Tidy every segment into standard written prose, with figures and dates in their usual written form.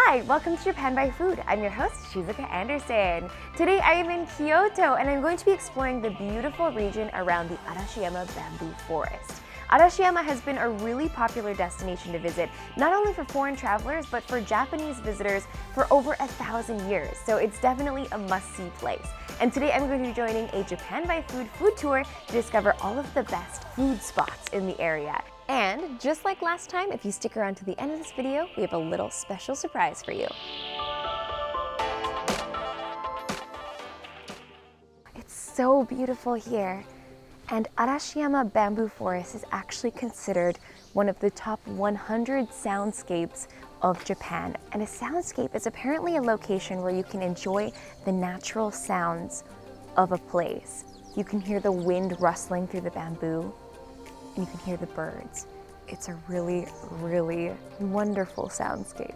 Hi, welcome to Japan by Food. I'm your host, Shizuka Anderson. Today I am in Kyoto and I'm going to be exploring the beautiful region around the Arashiyama bamboo forest. Arashiyama has been a really popular destination to visit, not only for foreign travelers, but for Japanese visitors for over 1,000 years. So it's definitely a must-see place. And today I'm going to be joining a Japan by Food food tour to discover all of the best food spots in the area. And just like last time, if you stick around to the end of this video, we have a little special surprise for you. It's so beautiful here. And Arashiyama Bamboo Forest is actually considered one of the top 100 soundscapes of Japan. And a soundscape is apparently a location where you can enjoy the natural sounds of a place. You can hear the wind rustling through the bamboo, and you can hear the birds. It's a really, really wonderful soundscape.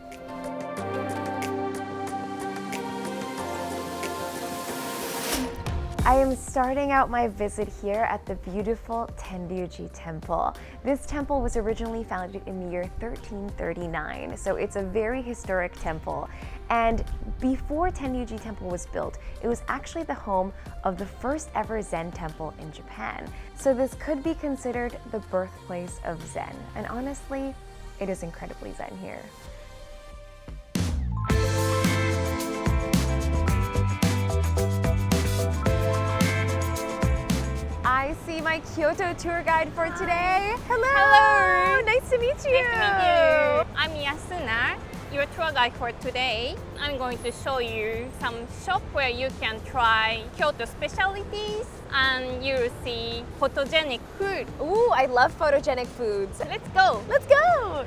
I am starting out my visit here at the beautiful Tenryuji temple. This temple was originally founded in the year 1339, so it's a very historic temple. And before Tenryuji temple was built, it was actually the home of the first ever Zen temple in Japan. So this could be considered the birthplace of Zen. And honestly, it is incredibly Zen here. I see my Kyoto tour guide for today. Hello! Hello! Nice to meet you! Nice to meet you. I'm Yasuna, your tour guide for today. I'm going to show you some shop where you can try Kyoto specialties and you'll see photogenic food. Ooh, I love photogenic foods. Let's go! Let's go!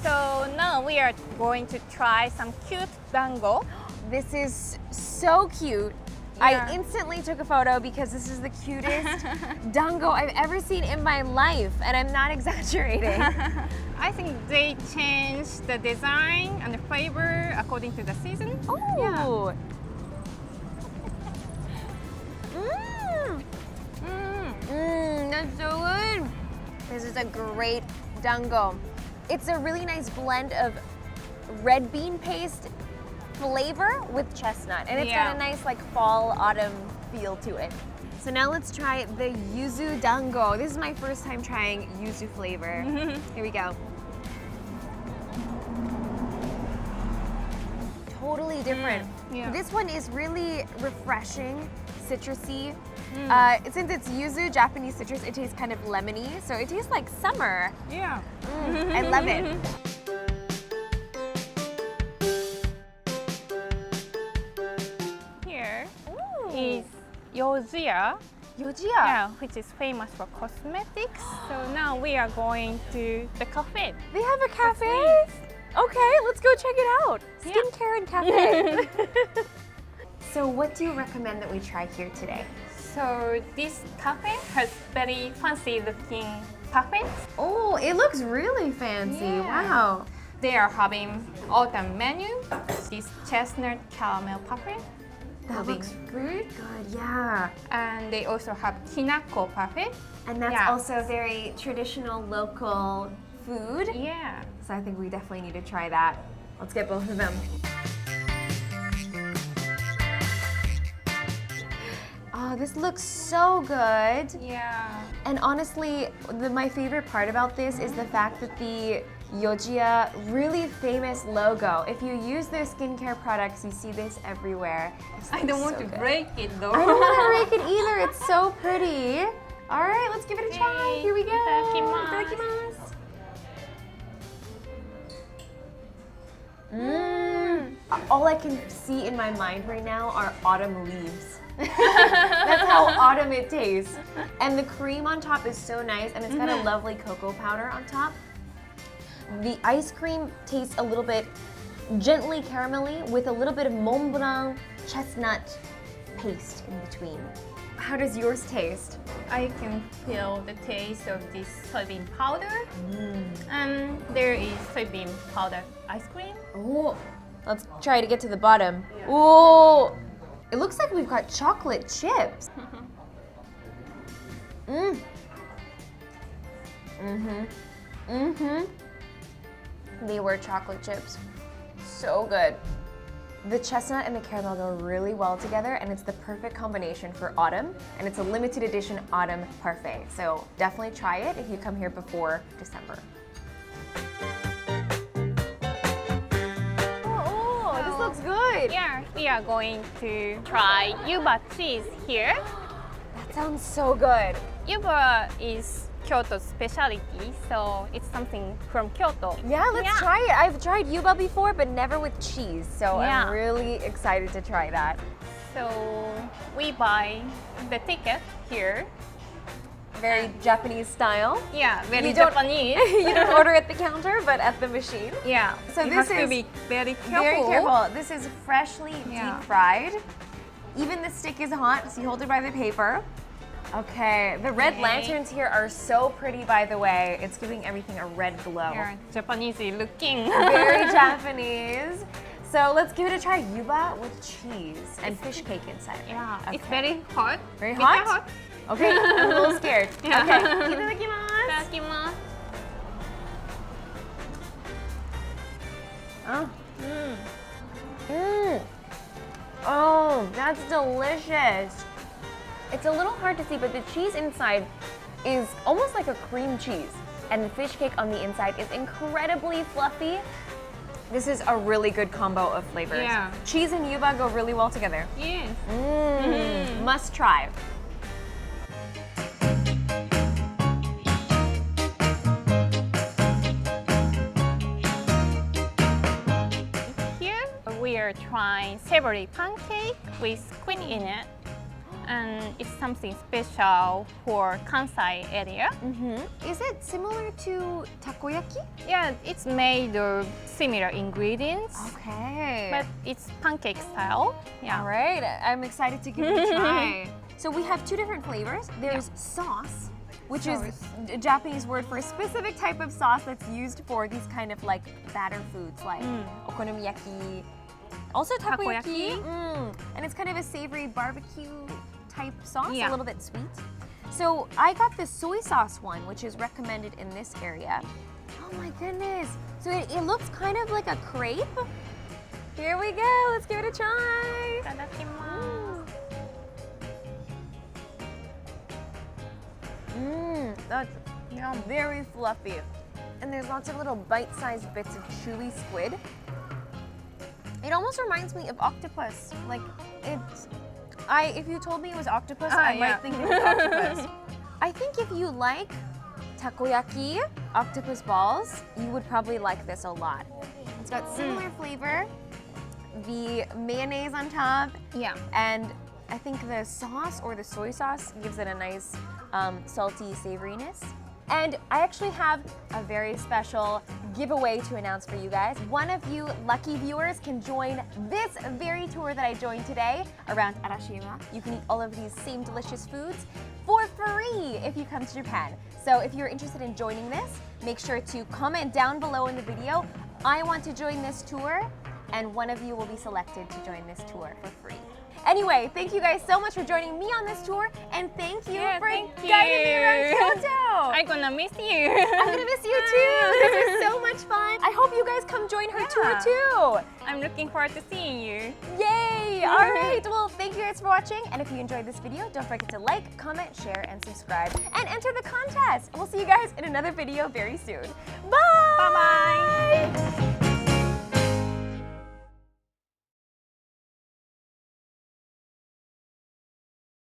So now we are going to try some cute dango. This is so cute. Yeah. I instantly took a photo because this is the cutest dango I've ever seen in my life, and I'm not exaggerating. I think they changed the design and the flavor according to the season. Oh! That's so good. This is a great dango. It's a really nice blend of red bean paste flavor with chestnut, and it's got a nice like fall autumn feel to it. So now let's try the yuzu dango. This is my first time trying yuzu flavor. Here we go. Totally different. This one is really refreshing, citrusy. Since it's yuzu, Japanese citrus, it tastes kind of lemony, so it tastes like summer. Yeah. I love it. Is Yojiya, which is famous for cosmetics. So now we are going to the cafe. They have a cafe? Okay, let's go check it out. Skincare and cafe. So what do you recommend that we try here today? So this cafe has very fancy looking parfaits. Oh, it looks really fancy. Yeah. Wow. They are having autumn menu. This chestnut caramel parfait. That looks good. Good, yeah. And they also have kinako parfait. And that's also very traditional local food. Yeah. So I think we definitely need to try that. Let's get both of them. Oh, this looks so good. Yeah. And honestly, my favorite part about this is the fact that the Yojiya, really famous logo. If you use their skincare products, you see this everywhere. I don't want to break it though. I don't want to break it either. It's so pretty. All right, let's give it a try. Here we go. Itadakimasu. All I can see in my mind right now are autumn leaves. That's how autumn it tastes. And the cream on top is so nice, and it's got a lovely cocoa powder on top. The ice cream tastes a little bit gently caramelly with a little bit of Mont Blanc chestnut paste in between. How does yours taste? I can feel the taste of this soybean powder. And there is soybean powder ice cream. Oh, let's try to get to the bottom. Oh, it looks like we've got chocolate chips. They were chocolate chips. So good. The chestnut and the caramel go really well together, and it's the perfect combination for autumn, and it's a limited edition autumn parfait. So definitely try it if you come here before December. Oh, this looks good. Yeah, we are going to try Yuba cheese here. That sounds so good. Yuba is Kyoto's specialty, so it's something from Kyoto. Yeah, let's try it. I've tried Yuba before, but never with cheese, so Yeah. I'm really excited to try that. So we buy the ticket here. Very Japanese style. Yeah, very You don't- Japanese. You don't order at the counter, but at the machine. Yeah, So you this have to is be very careful. Very careful. This is freshly Yeah. deep fried. Even the stick is hot, so you hold it by the paper. Okay, the red Okay. lanterns here are so pretty, by the way. It's giving everything a red glow. Yeah, Japanese looking. Very Japanese. So let's give it a try. Yuba with cheese and fish cake inside. Yeah, Okay. it's very hot. Very Very hot? hot. Okay, I'm a little scared. Yeah. Okay, itadakimasu. Itadakimasu. Oh. Oh, that's delicious. It's a little hard to see, but the cheese inside is almost like a cream cheese, and the fish cake on the inside is incredibly fluffy. This is a really good combo of flavors. Yeah. Cheese and yuba go really well together. Yes. Must try. Here we are trying savory pancake with squid in it. And it's something special for Kansai area. Is it similar to takoyaki? Yeah, it's made of similar ingredients, Okay. but it's pancake style. Yeah. All right, I'm excited to give it a try. So we have two different flavors. There's sauce, which is a Japanese word for a specific type of sauce that's used for these kind of like batter foods like okonomiyaki, also takoyaki. Takoyaki. And it's kind of a savory barbecue type sauce, Yeah. a little bit sweet. So I got the soy sauce one, which is recommended in this area. Oh my goodness. So it looks kind of like a crepe. Here we go, let's give it a try. Itadakimasu. That's very fluffy. And there's lots of little bite-sized bits of chewy squid. It almost reminds me of octopus. Like if you told me it was octopus, I yeah. might think it was octopus. I think if you like takoyaki, octopus balls, you would probably like this a lot. It's got similar flavor, the mayonnaise on top, Yeah. and I think the sauce or the soy sauce gives it a nice salty savoriness. And I actually have a very special giveaway to announce for you guys. One of you lucky viewers can join this very tour that I joined today around Arashiyama. You can eat all of these same delicious foods for free if you come to Japan. So if you're interested in joining this, make sure to comment down below in the video, I want to join this tour, and one of you will be selected to join this tour for free. Anyway, thank you guys so much for joining me on this tour, and thank you for guiding me around Kyoto. I'm gonna miss you. I'm gonna miss you too. This was so much fun. I hope you guys come join her tour too. I'm looking forward to seeing you. Yay! All right, well, thank you guys for watching, and if you enjoyed this video, don't forget to like, comment, share, and subscribe, and enter the contest. We'll see you guys in another video very soon. Bye!